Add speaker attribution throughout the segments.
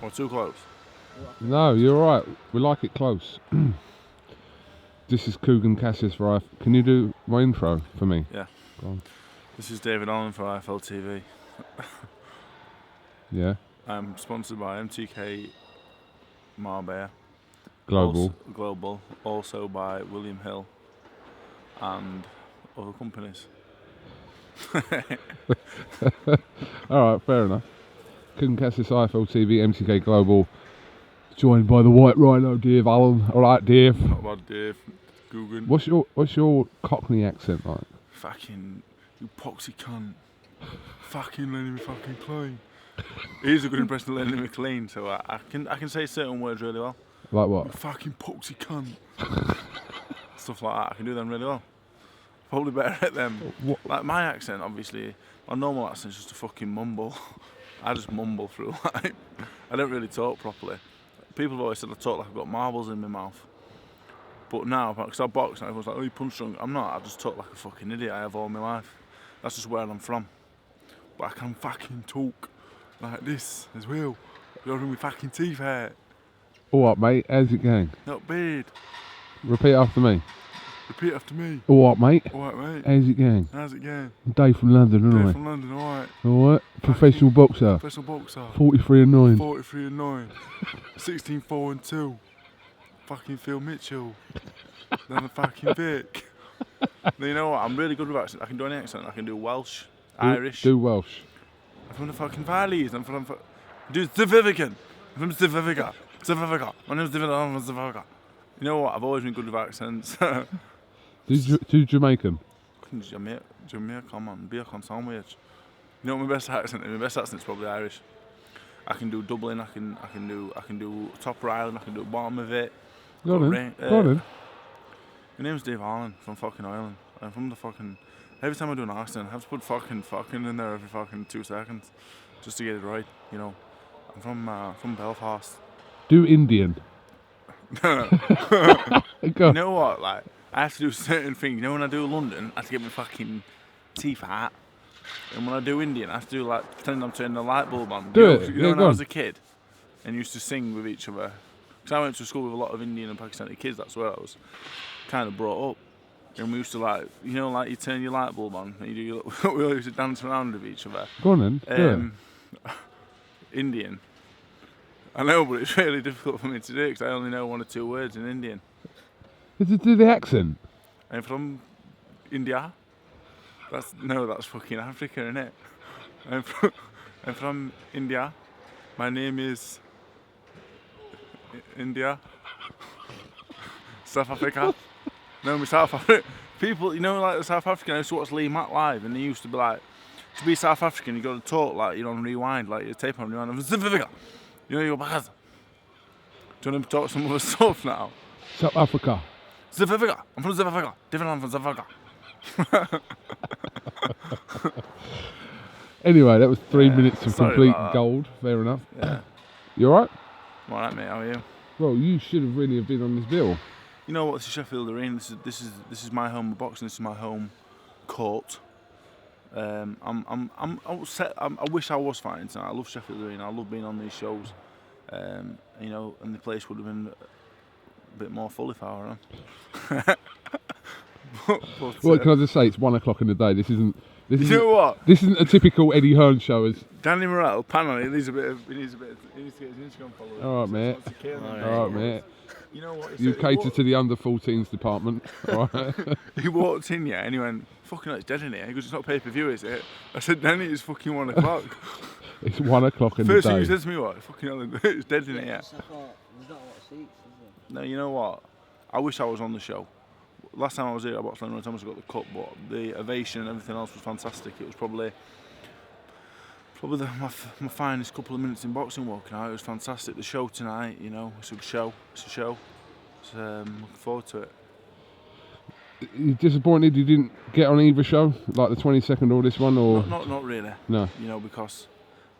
Speaker 1: Or too close?
Speaker 2: No, you're right. We like it close. This is KUGAN CASSIUS for IF. Can you do my intro for me?
Speaker 1: Yeah.
Speaker 2: Go on.
Speaker 1: This is David Allen for IFL TV.
Speaker 2: Yeah.
Speaker 1: I'm sponsored by MTK Marbella.
Speaker 2: Global.
Speaker 1: Global. Also by William Hill and other companies.
Speaker 2: Alright, fair enough. KUGAN CASSIUS, IFL TV, MTK Global. Joined by the White Rhino, Dave Allen. Alright, Dave.
Speaker 1: Not about Dave. KUGAN.
Speaker 2: What's your Cockney accent like?
Speaker 1: Fucking, you poxy cunt. Fucking Lenny McClean. He's a good impression of Lenny McClean, so I can say certain words really well.
Speaker 2: Like what?
Speaker 1: You fucking poxy cunt. Stuff like that, I can do them really well. Probably better at them.
Speaker 2: What?
Speaker 1: Like my accent, obviously, my normal accent's just a fucking mumble. I just mumble through life. I don't really talk properly. People have always said I talk like I've got marbles in my mouth. But now, because I box, and everyone's like, oh, you punch drunk. I'm not, I just talk like a fucking idiot. I have all my life. That's just where I'm from. But I can fucking talk like this as well. You're in my fucking teeth out.
Speaker 2: Alright, mate. How's it going?
Speaker 1: Not bad.
Speaker 2: Repeat after me.
Speaker 1: Repeat after me.
Speaker 2: Alright, mate.
Speaker 1: Alright, mate.
Speaker 2: How's it going?
Speaker 1: How's it going?
Speaker 2: Dave from London,
Speaker 1: Dave
Speaker 2: alright.
Speaker 1: from London, alright.
Speaker 2: Alright. Professional boxer.
Speaker 1: Professional boxer.
Speaker 2: 43 and 9.
Speaker 1: 43 and 9. 16, 4 and 2. Fucking Phil Mitchell. Then a fucking Vic. Now, you know what? I'm really good with accents. I can do any accent. I can do Welsh, Irish.
Speaker 2: Do Welsh.
Speaker 1: I'm from the fucking Valleys. I'm from. Do South African. I'm from South Africa. South Africa. My name's David. I'm from South Africa. You know what? I've always been good with accents.
Speaker 2: Do Jamaican.
Speaker 1: Jamaica, come on, bacon sandwich. You know what my best accent is? My best accent's probably Irish. I can do Dublin. I can do Top Island. I can do bottom of it.
Speaker 2: Go on then. Go on then.
Speaker 1: My name's Dave Allen from fucking Ireland. I'm from the fucking. Every time I do an accent, I have to put fucking in there every fucking 2 seconds, just to get it right. You know, I'm from Belfast.
Speaker 2: Do Indian.
Speaker 1: Go. You know what? Like, I have to do certain things. You know, when I do London, I have to get my fucking teeth out. And when I do Indian, I have to do like pretend I'm turning the light bulb on.
Speaker 2: Do it.
Speaker 1: You know, when I was a kid, and used to sing with each other. Because I went to school with a lot of Indian and Pakistani kids. That's where I was kind of brought up. And we used to like, you know, like you turn your light bulb on and you do, we all used to dance around with each other.
Speaker 2: Go on then.
Speaker 1: Indian. I know, but it's really difficult for me to do because I only know 1 or 2 words in Indian.
Speaker 2: Do the accent.
Speaker 1: I'm from India. That's fucking Africa, innit? I'm from India. My name is India. South Africa. No, my South Africa. People, you know, like the South African, I used to watch Lee Mack live, and they used to be like, to be South African, you got to talk like, you know, on rewind, like your tape on rewind. I'm from South Africa. You know, you go back. Do you want to talk some other stuff now?
Speaker 2: South Africa.
Speaker 1: South Africa. I'm from South Africa. Different, I'm from South Africa.
Speaker 2: Anyway, that was 3 minutes of
Speaker 1: sorry
Speaker 2: complete
Speaker 1: about that.
Speaker 2: gold. Fair enough.
Speaker 1: Yeah.
Speaker 2: You alright?
Speaker 1: I'm alright, mate. How are you?
Speaker 2: Well, you should have really been on this bill.
Speaker 1: You know what? This is Sheffield Arena. This is my home of boxing. This is my home court. I wish I was fighting tonight. I love Sheffield Arena. I love being on these shows. You know, and the place would have been a bit more full if I were on.
Speaker 2: Well, can I just say, it's 1 o'clock in the day. This isn't.
Speaker 1: You know what?
Speaker 2: This isn't a typical Eddie Hearn show. As
Speaker 1: Danny Morrell, pan on it. He needs to get his Instagram followers.
Speaker 2: All right, mate. All right, mate.
Speaker 1: You know what?
Speaker 2: You cater to the under-14s department. All right.
Speaker 1: He walked in, yeah, and he went, "Fucking hell, it's dead in here." He goes, "It's not pay-per-view, is it?" I said, "Danny, it's fucking 1 o'clock."
Speaker 2: It's 1 o'clock in
Speaker 1: First
Speaker 2: the day.
Speaker 1: thing he said to me, "What? Fucking hell, it's dead in here."
Speaker 3: There's not a lot of seats, is there?
Speaker 1: No, you know what? I wish I was on the show. Last time I was here, I watched Lennon Thomas got the cup, but the ovation and everything else was fantastic. It was probably my finest couple of minutes in boxing walking out. It was fantastic. The show tonight, you know, it's a good show. It's a show. So, looking forward to it.
Speaker 2: You disappointed you didn't get on either show, like the 22nd or this one, or
Speaker 1: Not really.
Speaker 2: no?
Speaker 1: You know, because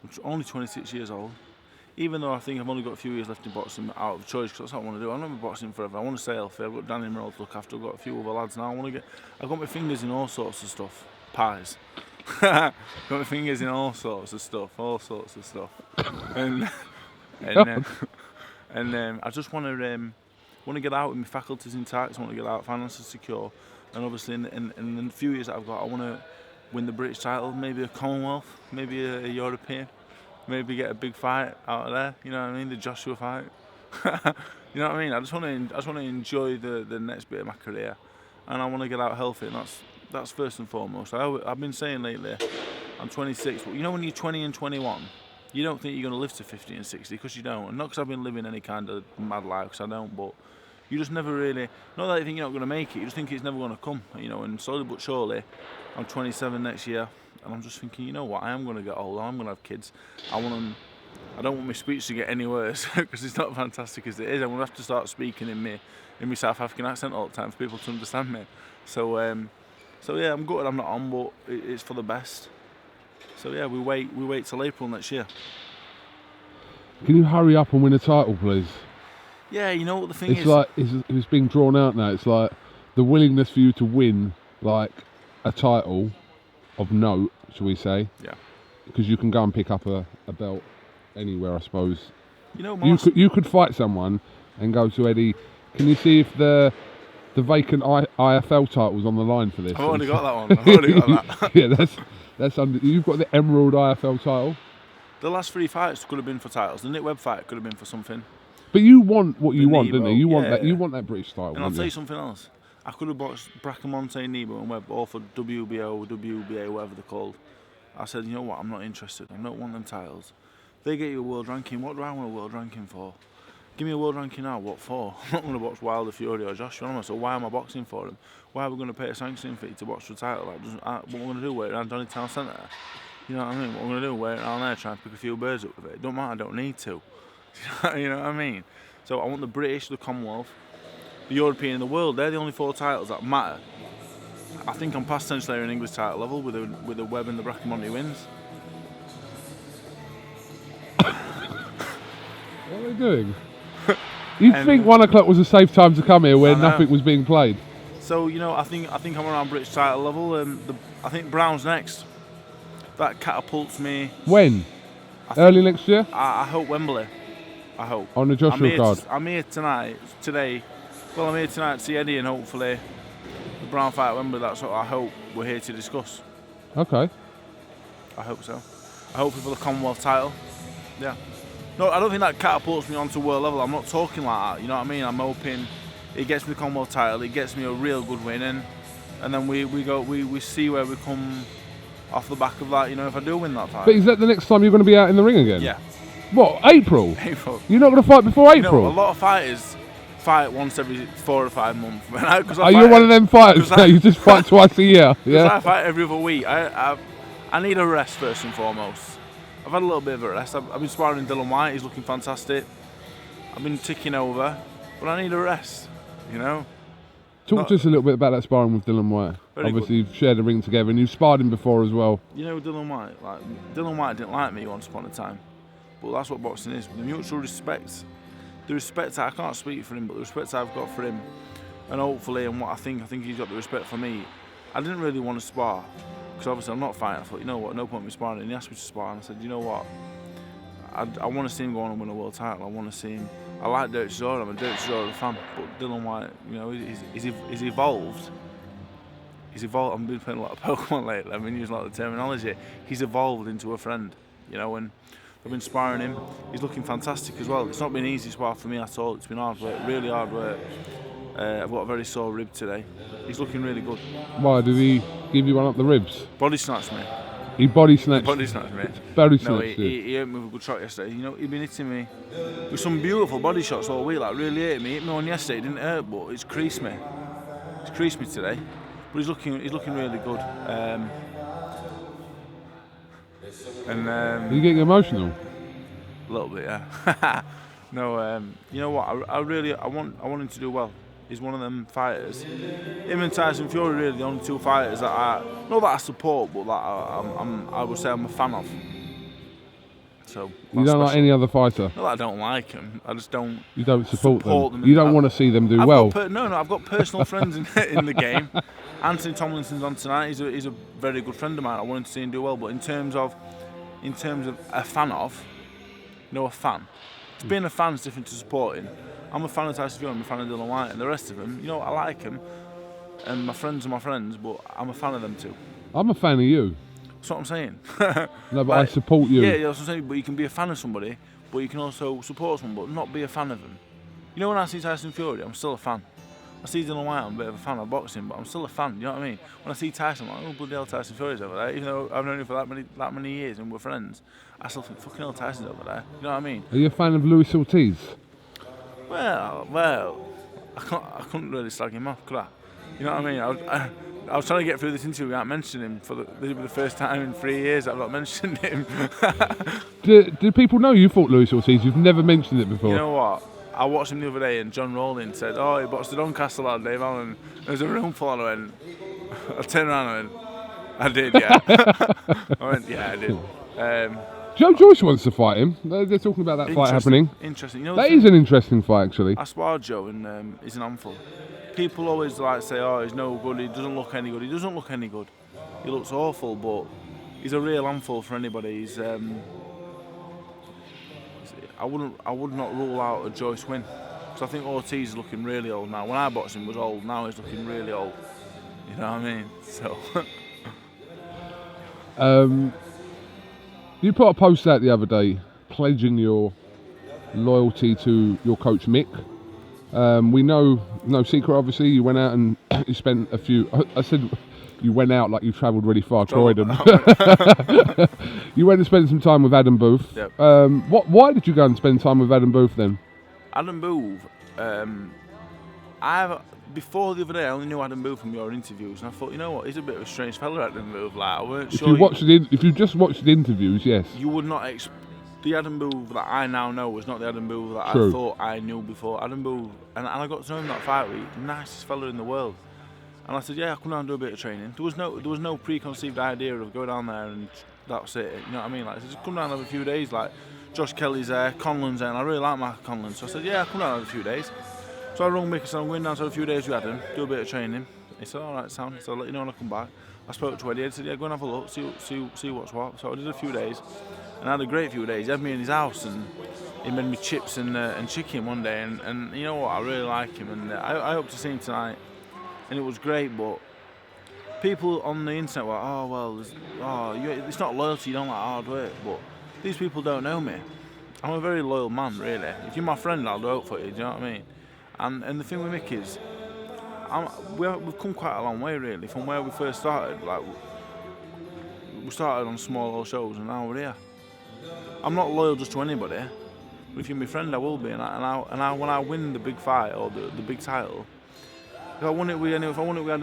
Speaker 1: I'm only 26 years old. Even though I think I've only got a few years left in boxing out of choice, because that's what I want to do. I'm not boxing forever. I want to stay healthy. I've got Danny Merrill to look after. I've got a few other lads now. I've got my fingers in all sorts of stuff. Pies. Got my fingers in all sorts of stuff. And And I just want to get out with my faculties intact. I want to get out, finances secure, and obviously in the few years that I've got, I want to win the British title, maybe a Commonwealth, maybe a European, maybe get a big fight out of there. You know what I mean? The Joshua fight. You know what I mean? I just want to enjoy the next bit of my career, and I want to get out healthy, and that's first and foremost. I've been saying lately, I'm 26, but you know when you're 20 and 21, you don't think you're going to live to 50 and 60, because you don't. And not because I've been living any kind of mad life, because I don't, but you just never really, not that you think you're not going to make it, you just think it's never going to come, you know. And slowly but surely, I'm 27 next year, and I'm just thinking, you know what, I am going to get older, I'm going to have kids. I don't want my speech to get any worse, because it's not fantastic as it is. I'm going to have to start speaking in my South African accent all the time for people to understand me. So yeah, I'm gutted I'm not on, but it's for the best. So yeah, we wait till April next year.
Speaker 2: Can you hurry up and win a title, please?
Speaker 1: Yeah, you know what the thing is?
Speaker 2: It's like it's being drawn out now. It's like the willingness for you to win, like a title of note, shall we say?
Speaker 1: Yeah.
Speaker 2: Because you can go and pick up a belt anywhere, I suppose.
Speaker 1: You know,
Speaker 2: you could fight someone and go to Eddie. Can you see if the vacant IFL title's on the line for this?
Speaker 1: I've already got that one. I've already got that.
Speaker 2: Yeah, that's under. You've got the Emerald IFL title.
Speaker 1: The last 3 fights could have been for titles. The Nick Webb fight could have been for something.
Speaker 2: But you want what you want, don't you? You want
Speaker 1: yeah.
Speaker 2: that. You want that British title.
Speaker 1: And I'll tell you something else. I could have boxed Bracamonte, Nebo, and Webb, all for WBO, WBA, whatever they're called. I said, you know what? I'm not interested. I don't want them titles. They get you a world ranking. What do I want a world ranking for? Give me a world ranking now. What for? I'm not going to box Wilder, Fury, or Joshua. So why am I boxing for them? Why are we going to pay a sanctioning fee to box for a title? Like, what am I going to do? Wait around Johnny Town Centre? You know what I mean? What I'm going to do? Wait around there, try and pick a few birds up with it. It don't matter. I don't need to. You know what I mean? So I want the British, the Commonwealth, the European, and the world. They're the only 4 titles that matter. I think I'm past potentially an English title level with the Webb and the Bracamonte wins.
Speaker 2: What are they doing? You'd think 1 o'clock was a safe time to come here where nothing was being played.
Speaker 1: So, you know, I think I'm around British title level. I think Browne's next. That catapults me.
Speaker 2: When? Early next year?
Speaker 1: I hope Wembley. I hope.
Speaker 2: On the Joshua card?
Speaker 1: I'm here today. Well, I'm here tonight to see Eddie, and hopefully the Browne fight at Wembley. That's what I hope we're here to discuss.
Speaker 2: Okay.
Speaker 1: I hope so. I hope for the Commonwealth title. Yeah. No, I don't think that catapults me onto world level. I'm not talking like that. You know what I mean? I'm hoping it gets me the Commonwealth title. It gets me a real good win, and then we see where we come off the back of that. You know, if I do win that fight.
Speaker 2: But is that the next time you're going to be out in the ring again?
Speaker 1: Yeah.
Speaker 2: What? April?
Speaker 1: April.
Speaker 2: You're not going to fight before April?
Speaker 1: You know, a lot of fighters fight once every 4 or 5 months.
Speaker 2: Are you one of them fighters? No, you just fight twice a year. Yeah.
Speaker 1: I fight every other week. I need a rest first and foremost. I've had a little bit of a rest. I've been sparring Dylan White. He's looking fantastic. I've been ticking over, but I need a rest. You know.
Speaker 2: Talk to us a little bit about that sparring with Dylan White. Obviously, you've shared a ring together, and you've sparred him before as well.
Speaker 1: You know, Dylan White. Like Dylan White didn't like me once upon a time, but that's what boxing is. The mutual respect. The respect I can't speak for him, but the respect I've got for him, and hopefully, and what I think he's got the respect for me. I didn't really want to spar, because obviously I'm not fighting. I thought, you know what, no point in me sparring. And he asked me to spar, and I said, you know what, I want to see him go on and win a world title. I want to see him. I like Dirty Chisora. I'm a Dirty Chisora fan, but Dylan White, you know, he's evolved. He's evolved. I've been playing a lot of Pokemon lately. I've been using a lot of the terminology. He's evolved into a friend, you know, and I've been sparring him. He's looking fantastic as well. It's not been easy spar for me at all. It's been hard work, really hard work. I've got a very sore rib today. He's looking really good.
Speaker 2: Why, did he give you one up the ribs?
Speaker 1: Body snatched me.
Speaker 2: He body snatched?
Speaker 1: Body snatched me.
Speaker 2: Body snatched
Speaker 1: he hit me with a good shot yesterday. You know, he'd been hitting me with some beautiful body shots all week, like really hit me. Hit me on yesterday, it didn't hurt, but it's creased me. It's creased me today. But he's looking really good.
Speaker 2: Are you getting emotional?
Speaker 1: A little bit, yeah. No, you know what? I want him to do well. He's one of them fighters. Him and Tyson Fury are really the only 2 fighters that not that I support, but that I would say I'm a fan of. So
Speaker 2: you don't like any other fighter?
Speaker 1: Not that I don't like them. I just don't.
Speaker 2: You don't support them. You don't want to see them do well.
Speaker 1: I've got personal friends in the game. Anthony Tomlinson's on tonight. He's a very good friend of mine. I wanted to see him do well, but in terms of a fan of, a fan. Being a fan's different to supporting. I'm a fan of Tyson Fury, I'm a fan of Dylan White, and the rest of them, you know, I like them, and my friends are my friends, but I'm a fan of them too.
Speaker 2: I'm a fan of you.
Speaker 1: That's what I'm saying.
Speaker 2: No, but I support you.
Speaker 1: Yeah, that's what I'm saying. But you can be a fan of somebody, but you can also support someone, but not be a fan of them. You know, when I see Tyson Fury, I'm still a fan. I see Dylan White, I'm a bit of a fan of boxing, but I'm still a fan. You know what I mean? When I see Tyson, I'm like, oh bloody hell, Tyson Fury's over there. Even though I've known him for that many years and we're friends, I still think fucking hell, Tyson's over there. You know what I mean?
Speaker 2: Are you a fan of Luis Ortiz?
Speaker 1: Well, I couldn't really slag him off, could I? You know what I mean? I was trying to get through this interview without mentioning him for the first time in 3 years that I've not mentioned him.
Speaker 2: Do people know you fought Luis Ortiz? You've never mentioned it before.
Speaker 1: You know what? I watched him the other day and John Rowling said, oh, he boxed the Doncaster lad, Dave Allen. There was a room full and I went, I turned around and went, I did, yeah. I went, yeah, I did.
Speaker 2: Joe Joyce wants to fight him. They're talking about that fight happening.
Speaker 1: Interesting. You know,
Speaker 2: that is an interesting fight, actually.
Speaker 1: I sparred Joe and he's an handful. People always like say, oh, he's no good, he doesn't look any good. He doesn't look any good. He looks awful, but he's a real handful for anybody. He's, I would not rule out a Joyce win. Because I think Ortiz is looking really old now. When I boxed him, he was old. Now he's looking really old. You know what I mean? So.
Speaker 2: You put a post out the other day pledging your loyalty to your coach Mick. We know, no secret obviously, you went out and you spent a few, I said you went out like you travelled really far, Croydon. You went and spent some time with Adam Booth.
Speaker 1: Yep.
Speaker 2: Why did you go and spend time with Adam Booth then?
Speaker 1: Adam Booth, before the other day I only knew Adam Booth from your interviews, and I thought, you know what, he's a bit of a strange fella, Adam Booth. Like, I weren't
Speaker 2: If
Speaker 1: sure.
Speaker 2: If you just watched the interviews, yes.
Speaker 1: You would not the Adam Booth that I now know was not the Adam Booth that
Speaker 2: True.
Speaker 1: I thought I knew before. Adam Booth, and I got to know him that fight week, nicest fella in the world. And I said, yeah, I'll come down and do a bit of training. There was no preconceived idea of go down there and that's it. You know what I mean? Like, just come down and have a few days. Like, Josh Kelly's there, Conlon's there, and I really like Mark Conlon. So I said, yeah, I'll come down and have a few days. So I rung Mick and said, I'm going down to have a few days with Adam, do a bit of training. He said, all right, Sam. So I'll let you know when I come back. I spoke to Eddie. He said, yeah, go and have a look, see what's what. So I did a few days, and I had a great few days. He had me in his house, and he made me chips and chicken one day. And you know what? I really like him, and I hope to see him tonight. And it was great, but people on the internet were, oh well, it's not loyalty, you don't like hard work. But these people don't know me. I'm a very loyal man, really. If you're my friend, I'll do it for you. Do you know what I mean? And the thing with Mick is, we've come quite a long way, really, from where we first started. Like, we started on small old shows, and now we're here. I'm not loyal just to anybody, but if you're my friend, I will be. And when I win the big fight or the big title, if I won it with Adam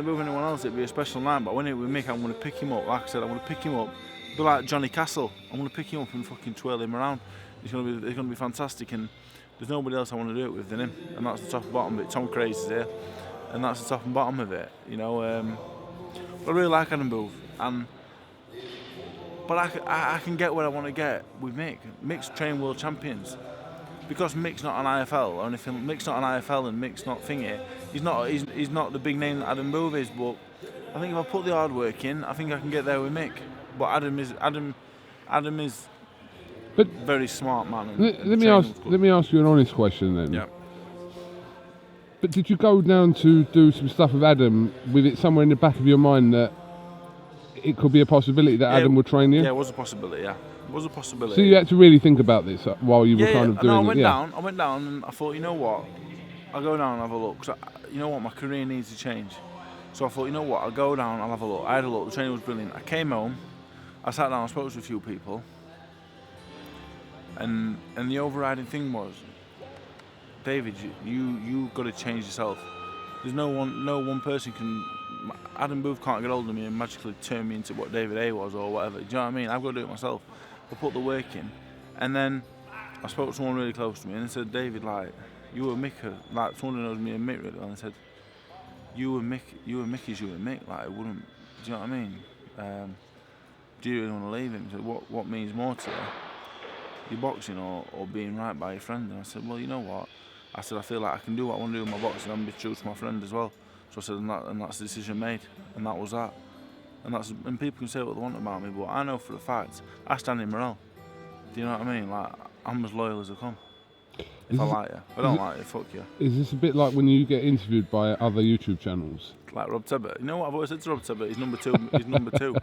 Speaker 1: Booth or anyone else, it'd be a special night. But I win it with Mick, I'm going to pick him up. Like I said, I'm going to pick him up. Be like Johnny Castle. I'm going to pick him up and fucking twirl him around. It's going to be fantastic, and there's nobody else I want to do it with than him. And that's the top and bottom of it. Tom Craze is here, and that's the top and bottom of it. You know, I really like Adam Booth, but I can get where I want to get with Mick. Mick's trained world champions. Because Mick's not an IFL or anything, Mick's not an IFL and Mick's not thingy. He's not the big name that Adam Booth is. But I think if I put the hard work in, I think I can get there with Mick. But Adam is
Speaker 2: but
Speaker 1: very smart man.
Speaker 2: Let me ask you an honest question then.
Speaker 1: Yeah.
Speaker 2: But did you go down to do some stuff with Adam with it somewhere in the back of your mind that it could be a possibility that Adam would train you?
Speaker 1: Yeah, it was a possibility. Yeah. It was a possibility.
Speaker 2: So you had to really think about this while you were kind of doing
Speaker 1: I
Speaker 2: it?
Speaker 1: went down and I thought, you know what, I'll go down and have a look. Cause you know what, my career needs to change. So I thought, you know what, I'll go down, I'll have a look. I had a look, the training was brilliant. I came home, I sat down, I spoke to a few people, and the overriding thing was, David, you got to change yourself. There's no one person can. Adam Booth can't get hold of me and magically turn me into what David A was or whatever. Do you know what I mean? I've got to do it myself. I put the work in, and then I spoke to someone really close to me, and they said, David, like, you were Mick, like someone who knows me and Mick really well, and they said, you were Mick as you were Mick, like, it wouldn't. Do you know what I mean? Do you really want to leave him? He said, what means more to you? Your boxing or being right by your friend? And I said, well, you know what? I said, I feel like I can do what I want to do with my boxing and be true to my friend as well. So I said, and that's the decision made, and that was that. And people can say what they want about me, but I know for a fact, I stand in morale. Do you know what I mean? Like, I'm as loyal as I come. If I like you. If I don't like you, fuck you.
Speaker 2: Is this a bit like when you get interviewed by other YouTube channels?
Speaker 1: Like Rob Tebbett. You know what I've always said to Rob Tebbett? He's number two. He's number two.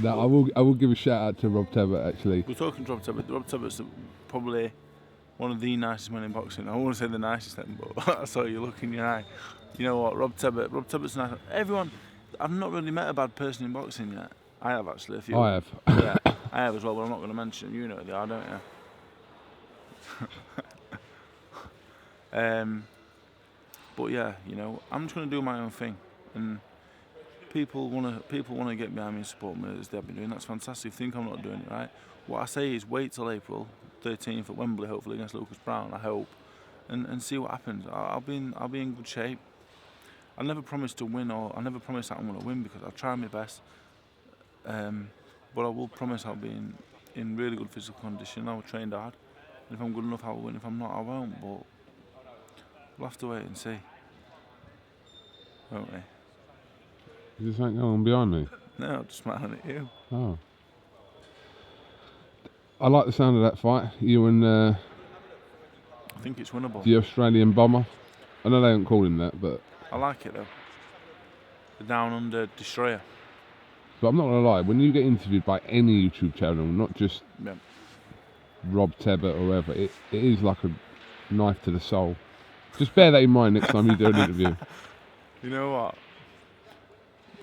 Speaker 2: No, I will give a shout out to Rob Tebbett actually.
Speaker 1: We're talking to Rob Tebbett. Rob Tebbett's probably one of the nicest men in boxing. I won't say the nicest then, but I saw you look in your eye. You know what, Rob Tebbett's nice. Everyone, I've not really met a bad person in boxing yet. I have actually, a few.
Speaker 2: I have.
Speaker 1: Yeah, I have as well, but I'm not going to mention them. You know they are, don't you? But yeah, you know, I'm just going to do my own thing, and people want to get behind me and support me as they've been doing. That's fantastic. Think I'm not doing it right. What I say is wait till April 13th at Wembley, hopefully against Browne. I hope, and see what happens. I'll be in good shape. I never promised to win, or I never promised that I'm going to win because I'll try my best. But I will promise I'll be in really good physical condition. I'll train hard. And if I'm good enough, I'll win. If I'm not, I won't. But we'll have to wait and see, won't we?
Speaker 2: Is this something going on behind me?
Speaker 1: No, I'm just smiling at you.
Speaker 2: Oh. I like the sound of that fight. You and
Speaker 1: I think it's winnable.
Speaker 2: the Australian bomber. I know they don't call him that, but
Speaker 1: I like it though. The Down Under Destroyer.
Speaker 2: I'm not going to lie. When you get interviewed by any YouTube channel, not just
Speaker 1: Yeah.
Speaker 2: Rob Tebbett or whoever, it is like a knife to the soul. Just bear that in mind next time you do an interview.
Speaker 1: You know what?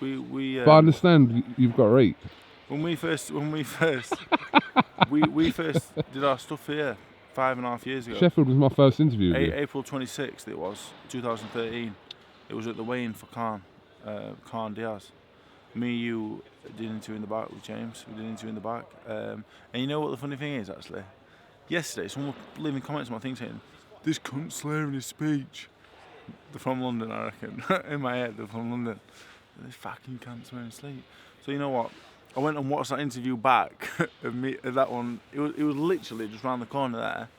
Speaker 1: We
Speaker 2: But I understand you've got to eat.
Speaker 1: when we first we first did our stuff here 5.5 years ago.
Speaker 2: Sheffield was my first interview with you.
Speaker 1: April 26th it was 2013. It was at the weigh-in for Khan Diaz. Me, you did an interview in the back with James. We did an interview in the back. And you know what the funny thing is actually? Yesterday, someone was leaving comments on my thing saying, "This cunt's slurring his speech." They're from London, I reckon. In my head, they're from London. This fucking cunt's swearing sleep. So you know what? I went and watched that interview back of me. That one, it was literally just round the corner there.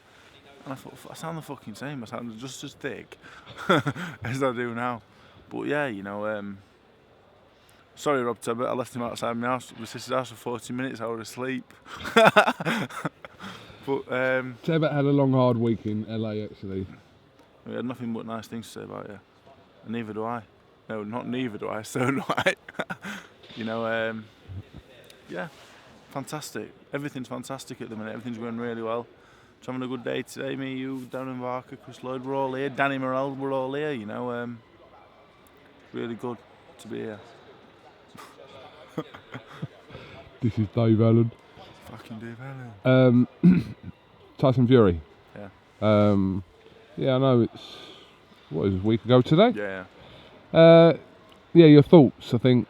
Speaker 1: And I thought, I sound the fucking same. I sound just as thick as I do now. But yeah, you know. Sorry, Rob Tebbett. I left him outside my house, my sister's house for 40 minutes. I was asleep. But
Speaker 2: Tebbett had a long, hard week in LA actually.
Speaker 1: we had nothing but nice things to say about you. And neither do I. No, not neither do I. So do I. You know. Yeah, fantastic. Everything's fantastic at the minute. Everything's going really well. Just having a good day today. Me, you, Darren Barker, Chris Lloyd, we're all here. Danny Morrell, we're all here. You know. Really good to be here.
Speaker 2: This is Dave Allen.
Speaker 1: Fucking Dave Allen.
Speaker 2: Tyson Fury.
Speaker 1: Yeah.
Speaker 2: Yeah, I know it's what is it, a week ago today.
Speaker 1: Yeah.
Speaker 2: Yeah, your thoughts. I think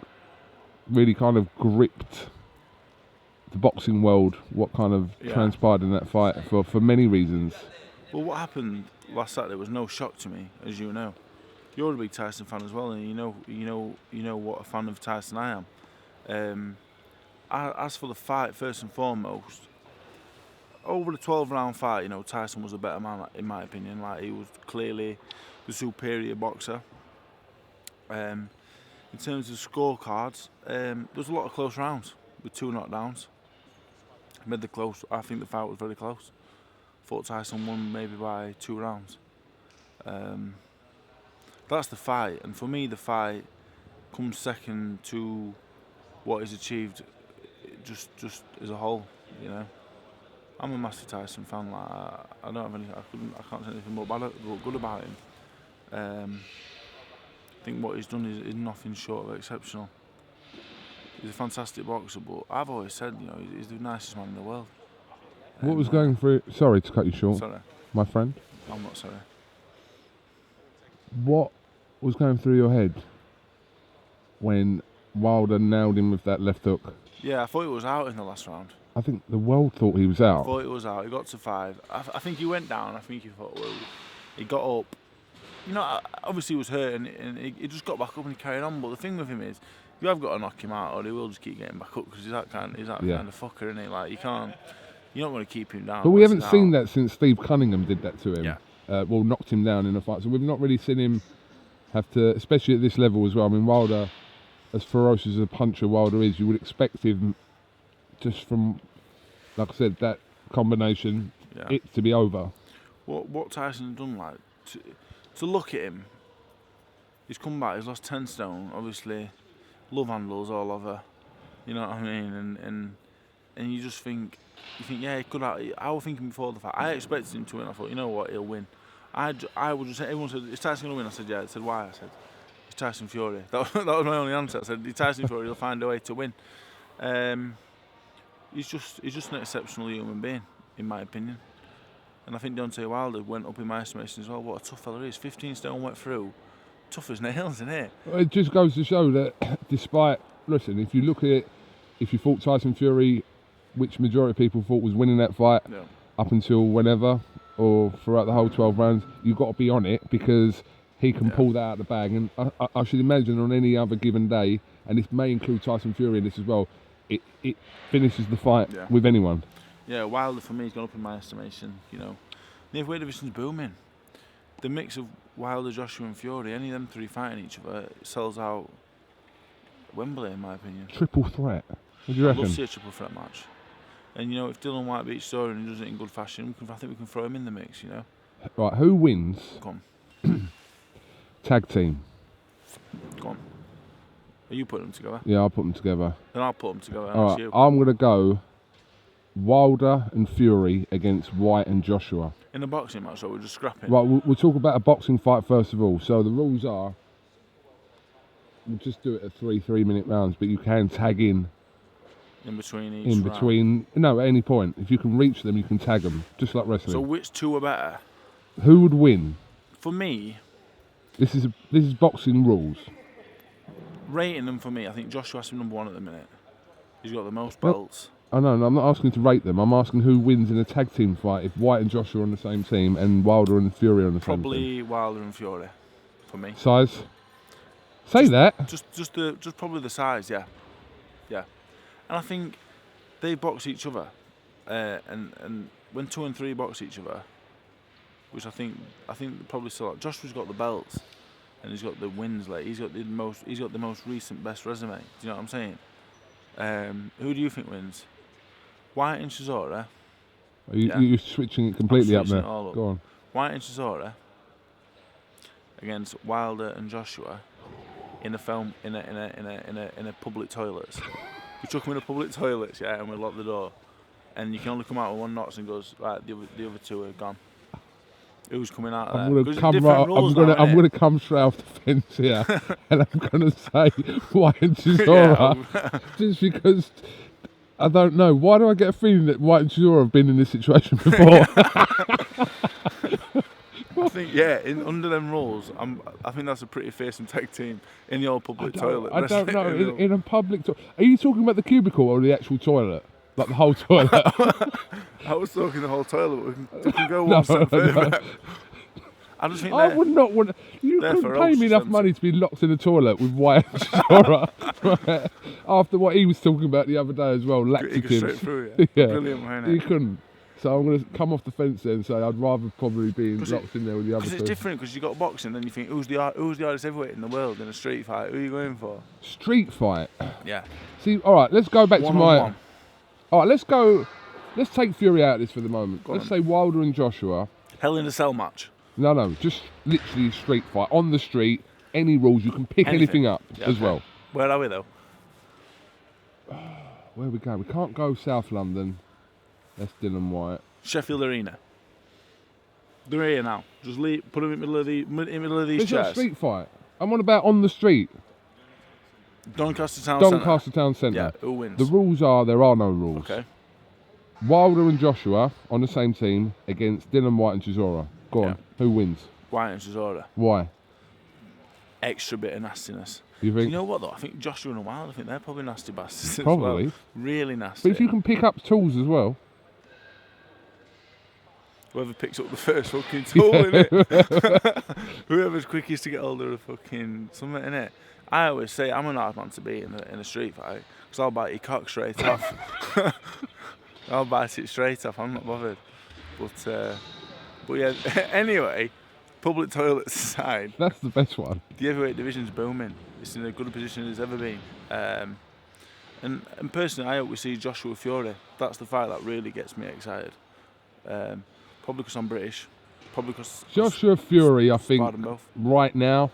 Speaker 2: really kind of gripped the boxing world. What kind of transpired in that fight for many reasons.
Speaker 1: Well, what happened last Saturday was no shock to me, as you know. You're a big Tyson fan as well, and you know what a fan of Tyson I am. As for the fight, first and foremost, over the 12-round fight, you know, Tyson was a better man, in my opinion. Like, he was clearly the superior boxer. In terms of scorecards, there was a lot of close rounds with 2 knockdowns. Made the close. I think the fight was very close. Thought Tyson won maybe by 2 rounds. That's the fight, and for me, the fight comes second to what is achieved, just as a whole. You know, I'm a massive Tyson fan. Like, I don't have any. I can't say anything more good about him. I think what he's done is nothing short of exceptional. He's a fantastic boxer, but I've always said, you know, he's the nicest man in the world.
Speaker 2: What was going through? Sorry to cut you short.
Speaker 1: Sorry,
Speaker 2: my friend.
Speaker 1: I'm not sorry.
Speaker 2: What was going through your head when Wilder nailed him with that left hook?
Speaker 1: Yeah, I thought he was out in the last round.
Speaker 2: I think the world thought he was out.
Speaker 1: I thought he was out. He got to 5. I think he went down. I think he thought, well, he got up. You know, obviously he was hurt, and he just got back up and he carried on. But the thing with him is, you have got to knock him out, or he will just keep getting back up because he's that kind of fucker, isn't he? Like, you're not going to keep him down.
Speaker 2: But we haven't seen that since Steve Cunningham did that to him.
Speaker 1: Yeah.
Speaker 2: Well, knocked him down in a fight. So we've not really seen him have to, especially at this level as well. I mean, Wilder, as ferocious as a puncher Wilder is, you would expect him, just from, like I said, that combination, it to be over.
Speaker 1: What Tyson's done, like, to look at him, he's come back, he's lost 10 stone, obviously, love handles all over, you know what I mean, and you just think, yeah, he could have, I was thinking before the fight, I expected him to win, I thought, you know what, he'll win. I would just say, everyone said, is Tyson going to win? I said, yeah. I said, why? I said, it's Tyson Fury. That was my only answer. I said, it's Tyson Fury, he'll find a way to win. He's just an exceptional human being, in my opinion. And I think Deontay Wilder went up in my estimation as well. What a tough fella he is. 15 stone went through. Tough as nails, isn't it?
Speaker 2: It just goes to show that despite, listen, if you look at it, if you thought Tyson Fury, which majority of people thought was winning that fight up until whenever, or throughout the whole 12 rounds, you've got to be on it because he can pull that out of the bag. And I should imagine on any other given day, and this may include Tyson Fury in this as well, it finishes the fight with anyone. Yeah,
Speaker 1: Wilder for me has gone up in my estimation, you know. The heavyweight division's booming. The mix of Wilder, Joshua and Fury, any of them three fighting each other, sells out Wembley, in my opinion.
Speaker 2: Triple threat. What do you reckon?
Speaker 1: I'd love to see a triple threat match. And, you know, if Dylan White beats Story and he does it in good fashion, I think we can throw him in the mix, you know.
Speaker 2: Right, who wins?
Speaker 1: Come on.
Speaker 2: Tag team.
Speaker 1: Go on. Are you putting them together?
Speaker 2: Yeah, I'll put them together.
Speaker 1: Then I'll put them together.
Speaker 2: All right, I'm going to go Wilder and Fury against White and Joshua.
Speaker 1: In a boxing match, so we're just scrapping?
Speaker 2: Right, we'll talk about a boxing fight first of all. So the rules are, we'll just do it at 3-3-minute rounds, but you can tag in
Speaker 1: between each
Speaker 2: round. No, at any point. If you can reach them, you can tag them, just like wrestling.
Speaker 1: So which two are better?
Speaker 2: Who would win?
Speaker 1: For me...
Speaker 2: This is boxing rules.
Speaker 1: Rating them for me, I think Joshua has to be number one at the minute. He's got the most belts.
Speaker 2: I know, I'm not asking to rate them. I'm asking who wins in a tag team fight if White and Joshua are on the same team and Wilder and Fury are on the same team.
Speaker 1: Probably Wilder and Fury, for me.
Speaker 2: Size? Say that.
Speaker 1: Just probably the size, yeah. Yeah. And I think they box each other. And when 2 and 3 box each other, which I think probably still. Joshua's got the belts, and he's got the wins. Like he's got the most recent best resume. Do you know what I'm saying? Who do you think wins? White and Chisora.
Speaker 2: You're switching it completely up now. Go on.
Speaker 1: White and Chisora against Wilder and Joshua in a public toilets. We took them in a public toilets, yeah, and we locked the door. And you can only come out with one knots and goes, right, the other two are gone. Who's coming out of there?
Speaker 2: I'm going to come straight off the fence here, and I'm going to say White and Chisora, just because I don't know. Why do I get a feeling that White and Chisora have been in this situation before?
Speaker 1: I think under them rules, I think that's a pretty fearsome tag team in the old public toilet.
Speaker 2: I don't know. In a public toilet, are you talking about the cubicle or the actual toilet? Like the whole toilet?
Speaker 1: I was talking the whole toilet. We can go one step further. I just think
Speaker 2: I would not want. You couldn't pay me enough money to be locked in a toilet with White and Chisora, right? After what he was talking about the other day as well, laxatives.
Speaker 1: Straight through, yeah. Brilliant, wasn't it?
Speaker 2: You couldn't. So I'm going to come off the fence then and say I'd rather probably be locked in there with the other two.
Speaker 1: Because it's different, because you've got boxing, then you think, who's the hardest heavyweight in the world in a street fight? Who are you going for?
Speaker 2: Street fight?
Speaker 1: Yeah.
Speaker 2: See, all right, let's go back to my...
Speaker 1: One.
Speaker 2: All right, let's take Fury out of this for the moment. Let's say Wilder and Joshua.
Speaker 1: Hell in a Cell match.
Speaker 2: No, just literally street fight. On the street, any rules, you can pick anything up as well.
Speaker 1: Where are we though?
Speaker 2: Where we go? We can't go South London. That's Dylan White.
Speaker 1: Sheffield Arena. They're here now. Just put them in the middle of these
Speaker 2: chairs. It's not a street fight. I'm on about on the street.
Speaker 1: Doncaster Town Centre.
Speaker 2: Yeah,
Speaker 1: who wins?
Speaker 2: The rules are there are no rules.
Speaker 1: Okay.
Speaker 2: Wilder and Joshua on the same team against Dylan White and Chisora. Go on. Who wins?
Speaker 1: White and Chisora.
Speaker 2: Why?
Speaker 1: Extra bit of nastiness.
Speaker 2: You think?
Speaker 1: You know what though? I think Joshua and Wilder, I think they're probably nasty bastards.
Speaker 2: Probably.
Speaker 1: As well. Really nasty.
Speaker 2: But if you can pick up tools as well.
Speaker 1: Whoever picks up the first fucking tool, innit? Whoever's quickest to get hold of a fucking something, innit? I always say I'm an hard man to beat in a street fight because I'll bite your cock straight off. I'll bite it straight off. I'm not bothered. But yeah. Anyway, public toilets aside.
Speaker 2: That's the best one.
Speaker 1: The heavyweight division's booming. It's in a good position as it's ever been. And personally, I hope we see Joshua Fury. That's the fight that really gets me excited. Probably because I'm British. Probably because
Speaker 2: Joshua Fury, I think,
Speaker 1: them both.
Speaker 2: right now,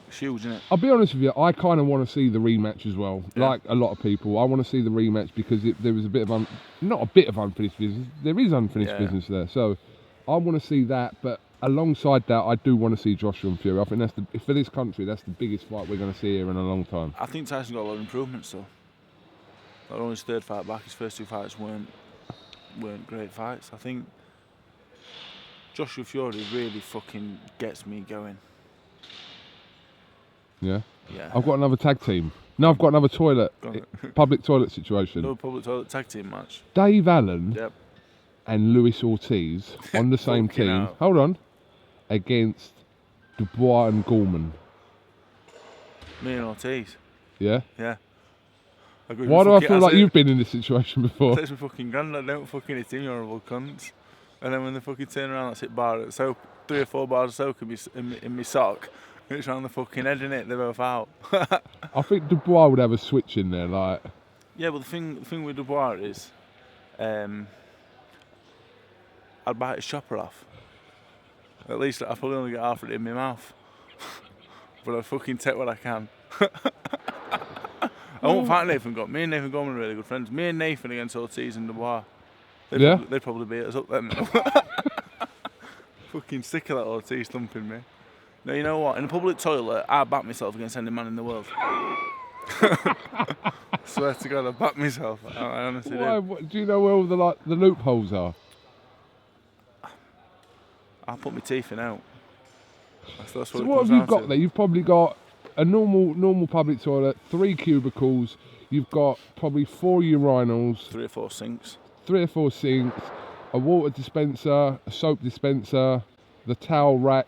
Speaker 1: It's huge, isn't it?
Speaker 2: I'll be honest with you, I kind of want to see the rematch as well.
Speaker 1: Yeah.
Speaker 2: Like a lot of people, I want to see the rematch because there was a bit of not a bit of unfinished business. There is unfinished business there, so I want to see that. But alongside that, I do want to see Joshua and Fury. I think that's for this country, that's the biggest fight we're going to see here in a long time.
Speaker 1: I think Tyson got a lot of improvements though. Not only his third fight back, his first 2 fights weren't great fights. I think Joshua Fury really fucking gets me going.
Speaker 2: Yeah.
Speaker 1: Yeah.
Speaker 2: I've got another tag team. No, I've got another public toilet situation.
Speaker 1: No public toilet tag team match.
Speaker 2: Dave Allen
Speaker 1: Yep.
Speaker 2: and Luis Ortiz on the same
Speaker 1: Fucking
Speaker 2: team.
Speaker 1: hell.
Speaker 2: Hold on. Against Dubois and Gorman.
Speaker 1: Me and Ortiz.
Speaker 2: Yeah.
Speaker 1: Yeah.
Speaker 2: Why do I feel like you've been in this situation before?
Speaker 1: That's my fucking granddad, don't fucking hit him, you horrible cunts. And then when they fucking turn around, that's it bar at soap, 3 or 4 bars of soap in my sock. It's round the fucking head, innit? They're both out.
Speaker 2: I think Dubois would have a switch in there, like.
Speaker 1: Yeah, but the thing with Dubois is, I'd bite his chopper off. At least I'd probably only get half of it in my mouth. But I'd fucking take what I can. I won't fight Nathan Gorman. Me and Nathan Gorman are really good friends. Me and Nathan against Ortiz and Dubois. They'd probably beat us up then. Fucking sick of that Ortiz thumping me. No, you know what? In a public toilet, I back myself against any man in the world. Swear to God, I back myself. I honestly do.
Speaker 2: Do you know where all the loopholes are?
Speaker 1: I'll put my teeth in out. That's
Speaker 2: So what have you got there? You've probably got a normal public toilet, 3 cubicles. You've got probably 4 urinals,
Speaker 1: 3 or 4 sinks,
Speaker 2: 3 or 4 sinks, a water dispenser, a soap dispenser, the towel rack.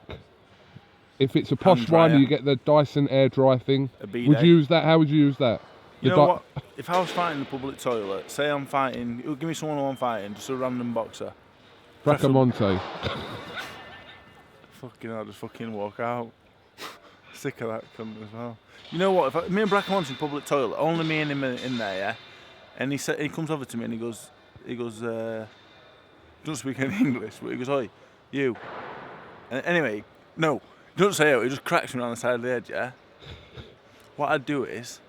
Speaker 2: If it's a posh one, you get the Dyson air dry thing.
Speaker 1: a bidet.
Speaker 2: Would you use that? How would you use that?
Speaker 1: You know what? If I was fighting in the public toilet, say I'm fighting, give me someone who I'm fighting, just a random boxer.
Speaker 2: Bracamonte.
Speaker 1: Fucking hell, just fucking walk out. Sick of that cunt as well. You know what? If me and Bracamonte in public toilet, only me and him in there, yeah. And he comes over to me and he goes, doesn't speak any English, but he goes, "Oi, you." And anyway, no, he doesn't say it. He just cracks me around the side of the head, yeah. What I'd do is,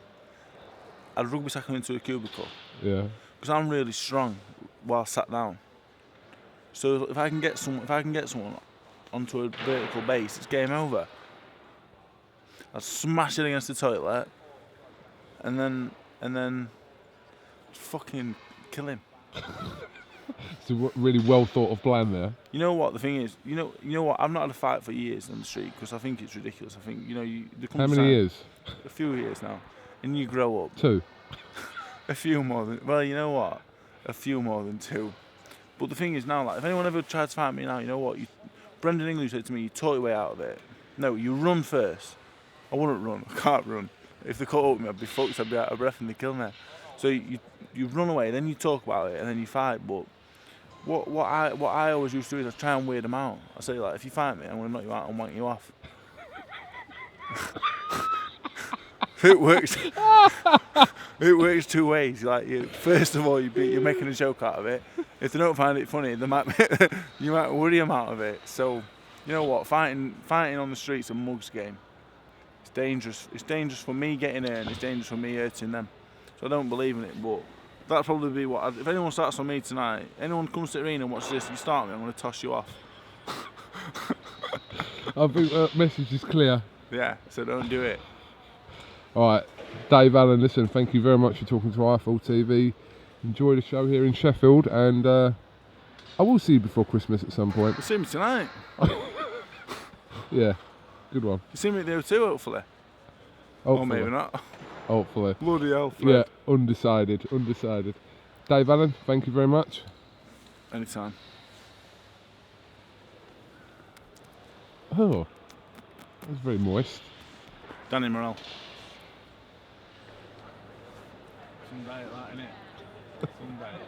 Speaker 1: I'd rugby tackle him into a cubicle.
Speaker 2: Yeah.
Speaker 1: Because I'm really strong while sat down. So if I can get someone onto a vertical base, it's game over. I'd smash it against the toilet, and then fucking kill him.
Speaker 2: It's a really well thought of plan there.
Speaker 1: You know what the thing is? You know what? I've not had a fight for years on the street because I think it's ridiculous. I think
Speaker 2: How many years?
Speaker 1: A few years now, and you grow up.
Speaker 2: 2.
Speaker 1: A few more than. Well, you know what? A few more than 2. But the thing is now, like, if anyone ever tried to fight me now, you know what? Brendan English said to me, "You talk your way out of it. No, you run first." I wouldn't run. I can't run. If they caught up with me, I'd be fucked. I'd be out of breath and they'd kill me. So you run away, then you talk about it, and then you fight. But what I always used to do is I try and weird them out. I say, like, if you fight me, I'm gonna knock you out and wank you off. It works. It works 2 ways. Like, first of all, you're making a joke out of it. If they don't find it funny, you might worry them out of it. So, you know what? Fighting on the street's a mug's game. It's dangerous. It's dangerous for me getting in, and it's dangerous for me hurting them. So I don't believe in it. But that'll probably be what. If anyone starts on me tonight, anyone comes to the arena and watches this, you start me, I'm going to toss you off.
Speaker 2: I think the message is clear.
Speaker 1: Yeah. So don't do it.
Speaker 2: All right, Dave Allen, listen, thank you very much for talking to iFall TV. Enjoy the show here in Sheffield, and I will see you before Christmas at some point.
Speaker 1: You'll see me tonight.
Speaker 2: Yeah, good one.
Speaker 1: You'll see me there too, hopefully. Or maybe not.
Speaker 2: Hopefully.
Speaker 1: Bloody hell, Fred.
Speaker 2: Yeah, undecided. Dave Allen, thank you very much.
Speaker 1: Anytime.
Speaker 2: Oh, that was very moist.
Speaker 1: Danny Morrell. Some diet, that, innit? Some diet.